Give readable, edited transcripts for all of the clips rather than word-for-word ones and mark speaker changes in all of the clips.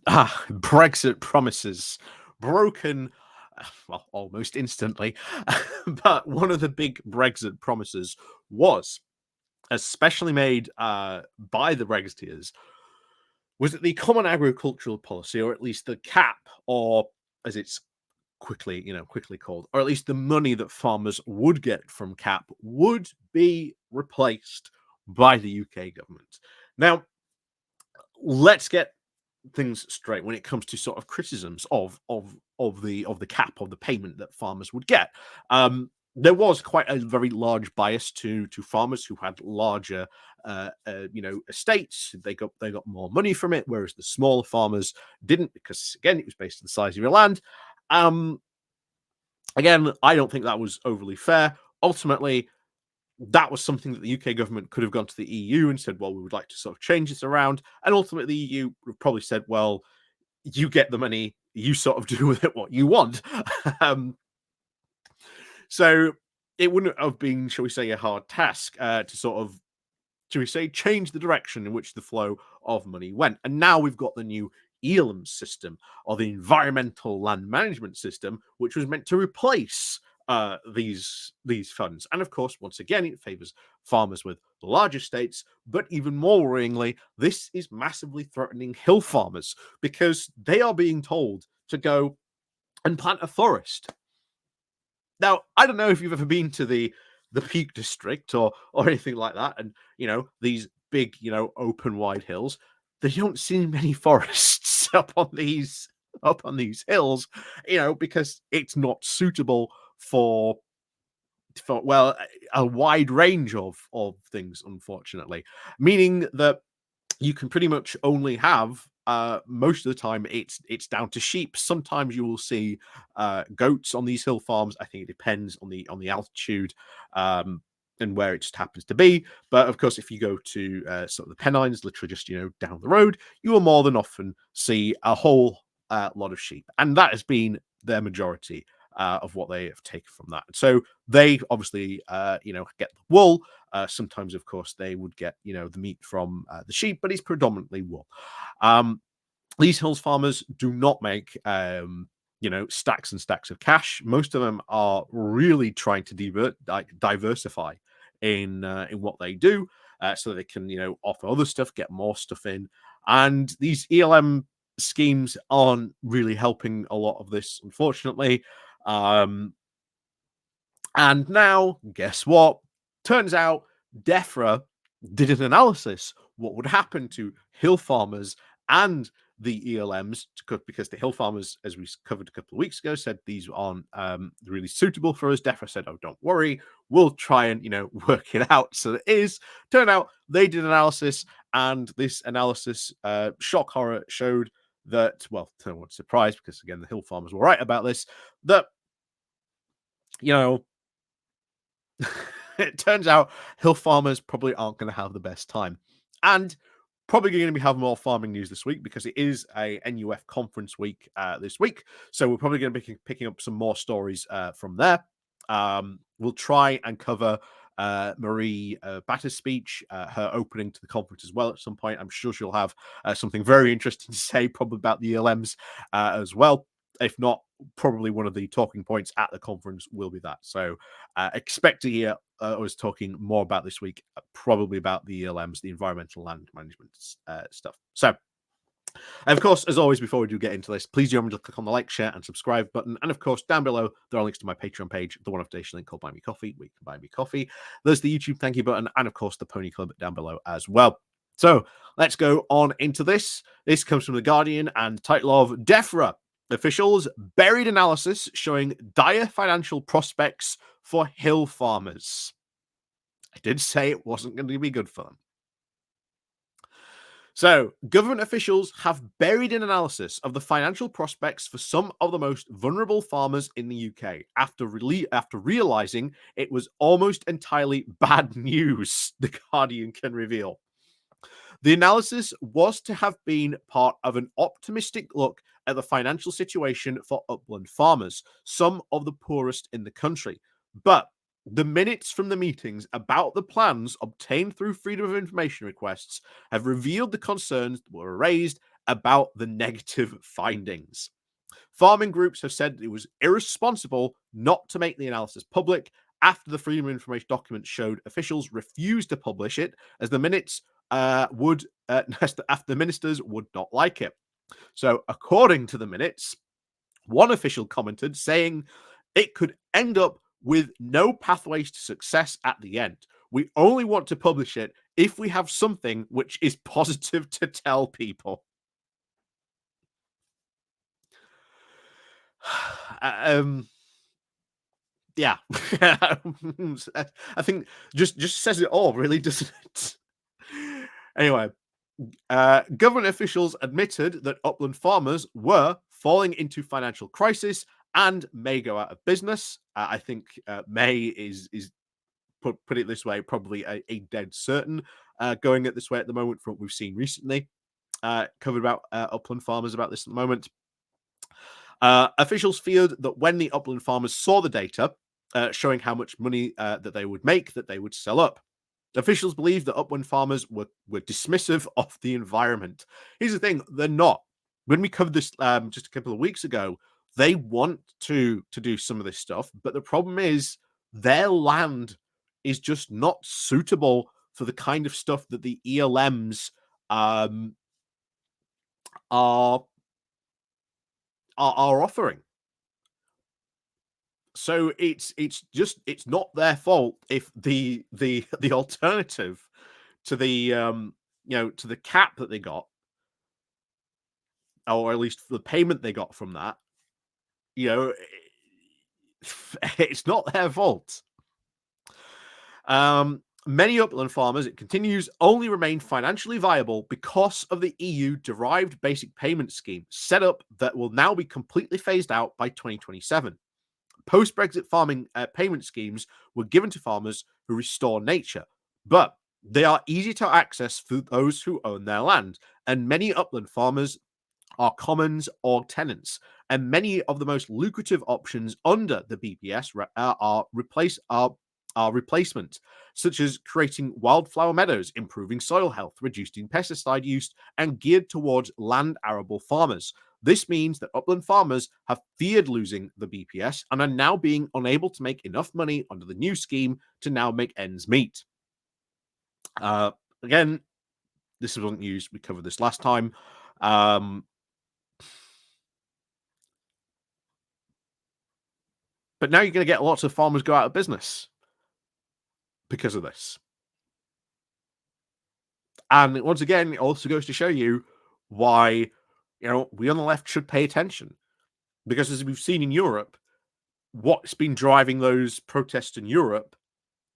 Speaker 1: Brexit promises broken, well, almost instantly. But one of the big Brexit promises was, especially made by the Brexiteers, was that the Common Agricultural Policy, or at least the cap, or as it's quickly called, or at least the money that farmers would get from cap, would be replaced by the UK government. Now, let's get things straight when it comes to sort of criticisms of the cap, of the payment that farmers would get. There was quite a very large bias to farmers who had larger estates. They got more money from it, whereas the smaller farmers didn't, because again it was based on the size of your land. um Again, I don't think that was overly fair. Ultimately, that was something that the UK government could have gone to the EU and said, well, we would like to sort of change this around. And ultimately, the EU would have probably said, well, you get the money, you sort of do with it what you want. um, so it wouldn't have been, shall we say, a hard task to sort of, shall we say, change the direction in which the flow of money went. And now we've got the new ELM system, or the Environmental Land Management System, which was meant to replace these funds. And of course, once again, it favors farmers with large estates. But even more worryingly, this is massively threatening hill farmers, because they are being told to go and plant a forest. Now, I don't know if you've ever been to the Peak District or anything like that, and these big, open wide hills. They don't see many forests up on these hills, because it's not suitable for well, a wide range of things, unfortunately. Meaning that you can pretty much only have, most of the time it's down to sheep. Sometimes you will see goats on these hill farms. I think it depends on the altitude and where it just happens to be. But of course, if you go to sort of the Pennines, literally just down the road, you will more than often see a whole lot of sheep, and that has been their majority of what they have taken from that. So they obviously, get the wool. Sometimes, of course, they would get, the meat from the sheep, but it's predominantly wool. Um, these hills farmers do not make, stacks and stacks of cash. Most of them are really trying to diversify in what they do, so they can, offer other stuff, get more stuff in. And these ELM schemes aren't really helping a lot of this, unfortunately. Um, and now, guess what? Turns out Defra did an analysis. What would happen to hill farmers and the ELMs? Because the hill farmers, as we covered a couple of weeks ago, said these aren't really suitable for us. Defra said, "Oh, don't worry, we'll try and work it out so that it is." Turned out they did analysis, and this analysis, shock horror, showed that, well, no one's surprised, because again the hill farmers were right about this, that you know it turns out hill farmers probably aren't going to have the best time. And probably going to be having more farming news this week, because it is a NUF conference week this week. So we're probably going to be picking up some more stories from there. We'll try and cover Marie Batter's speech, her opening to the conference as well at some point. I'm sure she'll have something very interesting to say, probably about the ELMs as well. If not, probably one of the talking points at the conference will be that. So expect to hear us talking more about this week, probably about the ELMs, the environmental land management stuff. So, and of course, as always, before we do get into this, please do remember to click on the like, share, and subscribe button. And of course, down below, there are links to my Patreon page, the one-off donation link called Buy Me Coffee, where you can buy me coffee. There's the YouTube thank you button, and of course, the Pony Club down below as well. So let's go on into this. This comes from The Guardian, and the title of Defra. Officials buried analysis showing dire financial prospects for hill farmers. I did say it wasn't going to be good for them. So, government officials have buried an analysis of the financial prospects for some of the most vulnerable farmers in the UK after realizing it was almost entirely bad news, The Guardian can reveal. The analysis was to have been part of an optimistic look at the financial situation for upland farmers, some of the poorest in the country. But the minutes from the meetings about the plans obtained through Freedom of Information requests have revealed the concerns that were raised about the negative findings. Farming groups have said it was irresponsible not to make the analysis public after the Freedom of Information document showed officials refused to publish it as the minutes would after the ministers would not like it. So, according to the minutes, one official commented saying it could end up with no pathways to success at the end. We only want to publish it if we have something which is positive to tell people. Yeah. I think just says it all, really, doesn't it? Anyway, government officials admitted that upland farmers were falling into financial crisis and may go out of business. I think may is put it this way, probably a dead certain going at this way at the moment from what we've seen recently. Covered about upland farmers about this at the moment. Officials feared that when the upland farmers saw the data showing how much money that they would make, that they would sell up. Officials believe that upland farmers were dismissive of the environment. Here's the thing, they're not. When we covered this just a couple of weeks ago, they want to do some of this stuff, but the problem is their land is just not suitable for the kind of stuff that the ELMs are offering. So it's not their fault if the alternative to the to the cap that they got, or at least the payment they got from that, it's not their fault. Many upland farmers, it continues, only remain financially viable because of the EU-derived basic payment scheme set up that will now be completely phased out by 2027. Post-Brexit farming payment schemes were given to farmers who restore nature, but they are easy to access for those who own their land, and many upland farmers are commons or tenants, and many of the most lucrative options under the BPS are replacement, such as creating wildflower meadows, improving soil health, reducing pesticide use, and geared towards land arable farmers. This means that upland farmers have feared losing the BPS and are now being unable to make enough money under the new scheme to now make ends meet. Again, this wasn't used. We covered this last time. But now you're going to get lots of farmers go out of business because of this. And once again, it also goes to show you why, we on the left should pay attention. Because as we've seen in Europe, what's been driving those protests in Europe,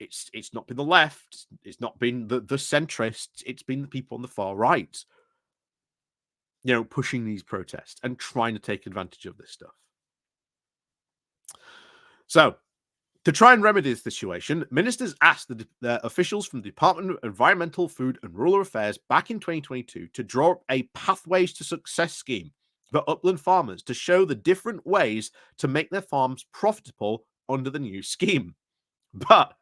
Speaker 1: it's not been the left, it's not been the centrists, it's been the people on the far right, pushing these protests and trying to take advantage of this stuff. So, to try and remedy this situation, ministers asked the officials from the Department of Environmental, Food and Rural Affairs back in 2022 to draw up a Pathways to Success scheme for upland farmers to show the different ways to make their farms profitable under the new scheme. But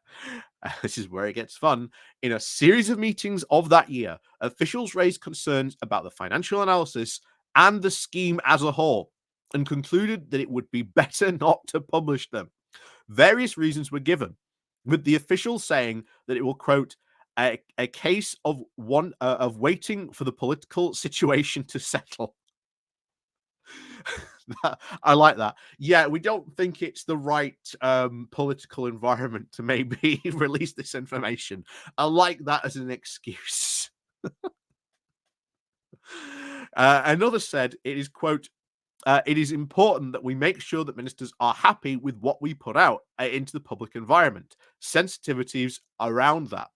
Speaker 1: this is where it gets fun. In a series of meetings of that year, officials raised concerns about the financial analysis and the scheme as a whole and concluded that it would be better not to publish them. Various reasons were given, with the officials saying that it will, quote, a case of waiting for the political situation to settle. I like that. Yeah, we don't think it's the right political environment to maybe release this information. I like that as an excuse. Another said it is, quote, it is important that we make sure that ministers are happy with what we put out into the public environment. Sensitivities around that.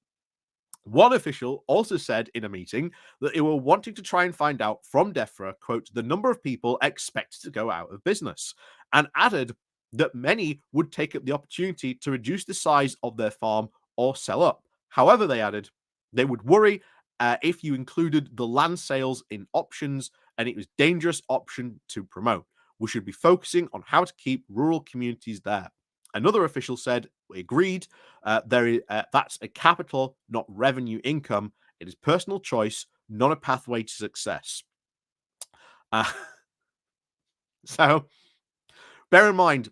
Speaker 1: One official also said in a meeting that they were wanting to try and find out from Defra, quote, the number of people expected to go out of business, and added that many would take up the opportunity to reduce the size of their farm or sell up. However, they added, they would worry if you included the land sales in options, and it was a dangerous option to promote. We should be focusing on how to keep rural communities there. Another official said, we agreed, that's a capital, not revenue income. It is personal choice, not a pathway to success. Uh, so bear in mind,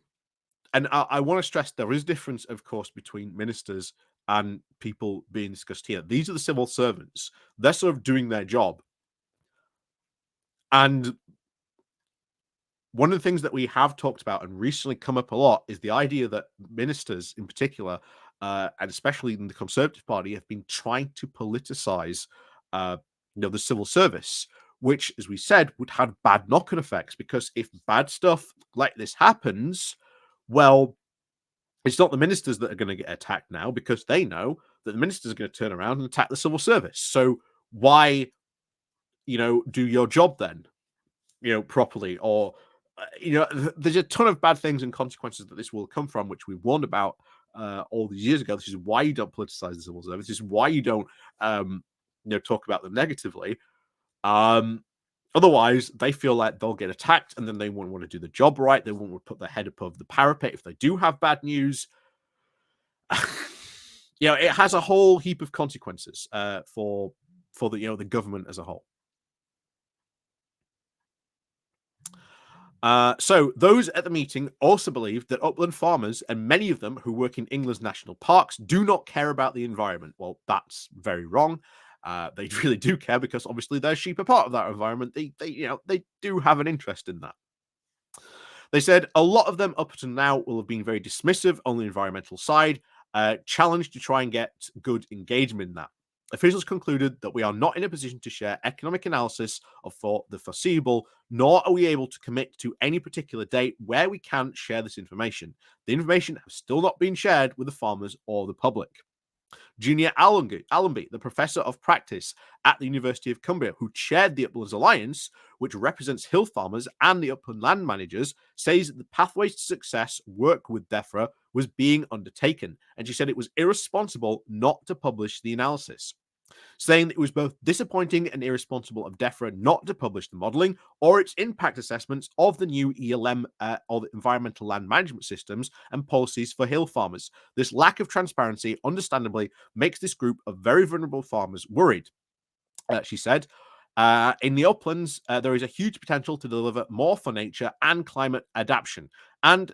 Speaker 1: and I want to stress there is difference, of course, between ministers and people being discussed here. These are the civil servants. They're sort of doing their job. And one of the things that we have talked about and recently come up a lot is the idea that ministers, in particular, and especially in the Conservative Party, have been trying to politicize, uh, the civil service, which, as we said, would have bad knock-on effects. Because if bad stuff like this happens, well, it's not the ministers that are going to get attacked now, because they know that the ministers are going to turn around and attack the civil service. So why, do your job then? Properly, or there's a ton of bad things and consequences that this will come from, which we warned about all these years ago. This is why you don't politicize the civil service. This is why you don't, talk about them negatively. Otherwise, they feel like they'll get attacked, and then they won't want to do the job right. They won't want to put their head above the parapet if they do have bad news. It has a whole heap of consequences for the government as a whole. So those at the meeting also believed that upland farmers, and many of them who work in England's national parks, do not care about the environment. Well, that's very wrong. They really do care, because obviously their sheep are part of that environment. They do have an interest in that. They said a lot of them up to now will have been very dismissive on the environmental side, challenged to try and get good engagement in that. Officials concluded that we are not in a position to share economic analysis for the foreseeable, nor are we able to commit to any particular date where we can share this information. The information has still not been shared with the farmers or the public. Junior Allenby, the professor of practice at the University of Cumbria, who chaired the Uplands Alliance, which represents hill farmers and the upland land managers, says that the pathways to success work with Defra was being undertaken, and she said it was irresponsible not to publish the analysis, saying that it was both disappointing and irresponsible of Defra not to publish the modelling or its impact assessments of the new ELM, or the environmental land management systems and policies for hill farmers. This lack of transparency, understandably, makes this group of very vulnerable farmers worried. She said, in the uplands, there is a huge potential to deliver more for nature and climate adaptation, and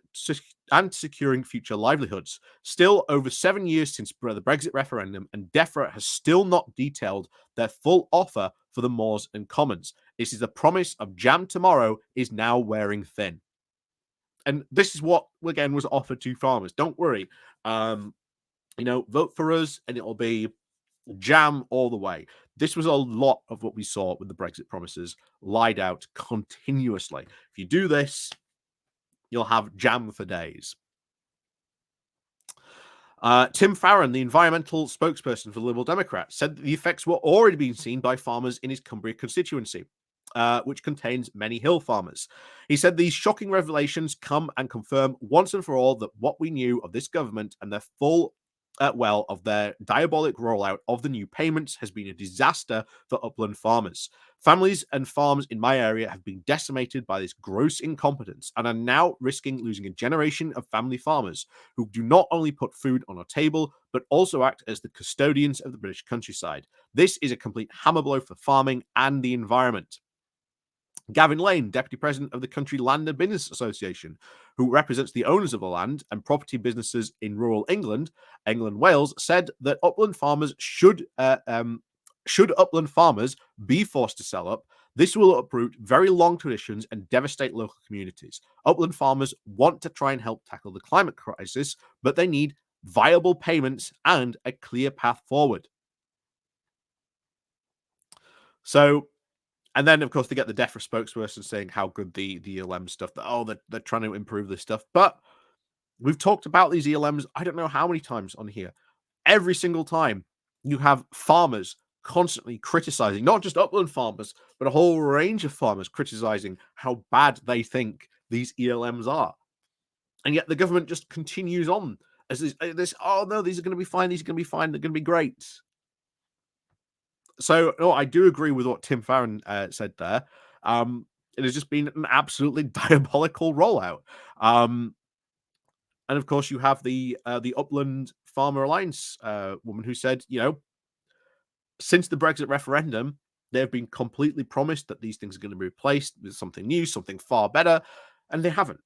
Speaker 1: securing future livelihoods. Still, over 7 years since the Brexit referendum, and Defra has still not detailed their full offer for the moors and commons. This is the promise of jam tomorrow is now wearing thin. And this is what, again, was offered to farmers. Don't worry. Vote for us and it'll be jam all the way. This was a lot of what we saw with the Brexit promises lied out continuously. If you do this, you'll have jam for days. Tim Farron, the environmental spokesperson for the Liberal Democrats, said that the effects were already being seen by farmers in his Cumbria constituency, which contains many hill farmers. He said these shocking revelations come and confirm once and for all that what we knew of this government and their full of their diabolic rollout of the new payments has been a disaster for upland farmers. Families and farms in my area have been decimated by this gross incompetence and are now risking losing a generation of family farmers who do not only put food on our table, but also act as the custodians of the British countryside. This is a complete hammer blow for farming and the environment. Gavin Lane, Deputy President of the Country Land and Business Association, who represents the owners of the land and property businesses in rural England, Wales, said that upland farmers should upland farmers be forced to sell up, this will uproot very long traditions and devastate local communities. Upland farmers want to try and help tackle the climate crisis, but they need viable payments and a clear path forward. So, and then, of course, they get the Defra spokesperson saying how good the ELM stuff, that they're trying to improve this stuff. But we've talked about these ELMs, I don't know how many times on here. Every single time you have farmers constantly criticizing, not just upland farmers, but a whole range of farmers criticizing how bad they think these ELMs are. And yet the government just continues on as this oh, no, these are going to be fine. These are going to be fine. They're going to be great. So, no, I do agree with what Tim Farron said there. It has just been an absolutely diabolical rollout. And of course, you have the Upland Farmer Alliance woman who said, since the Brexit referendum, They've been completely promised that these things are going to be replaced with something new, something far better, and they haven't.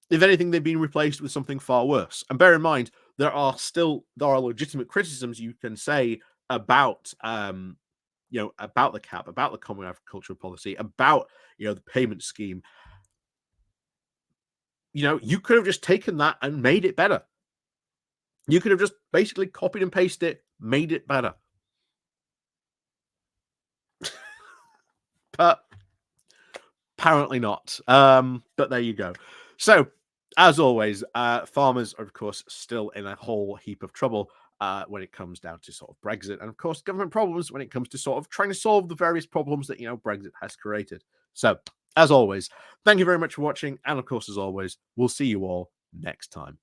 Speaker 1: If anything, they've been replaced with something far worse. And bear in mind, there are legitimate criticisms you can say about about the cap, about the common agricultural policy, about the payment scheme. You could have just taken that and made it better. You could have just basically copied and pasted it, made it better. But apparently not. But there you go. So, as always, farmers are, of course, still in a whole heap of trouble when it comes down to sort of Brexit, and of course, government problems when it comes to sort of trying to solve the various problems that Brexit has created. So, as always, thank you very much for watching, and of course, as always, we'll see you all next time.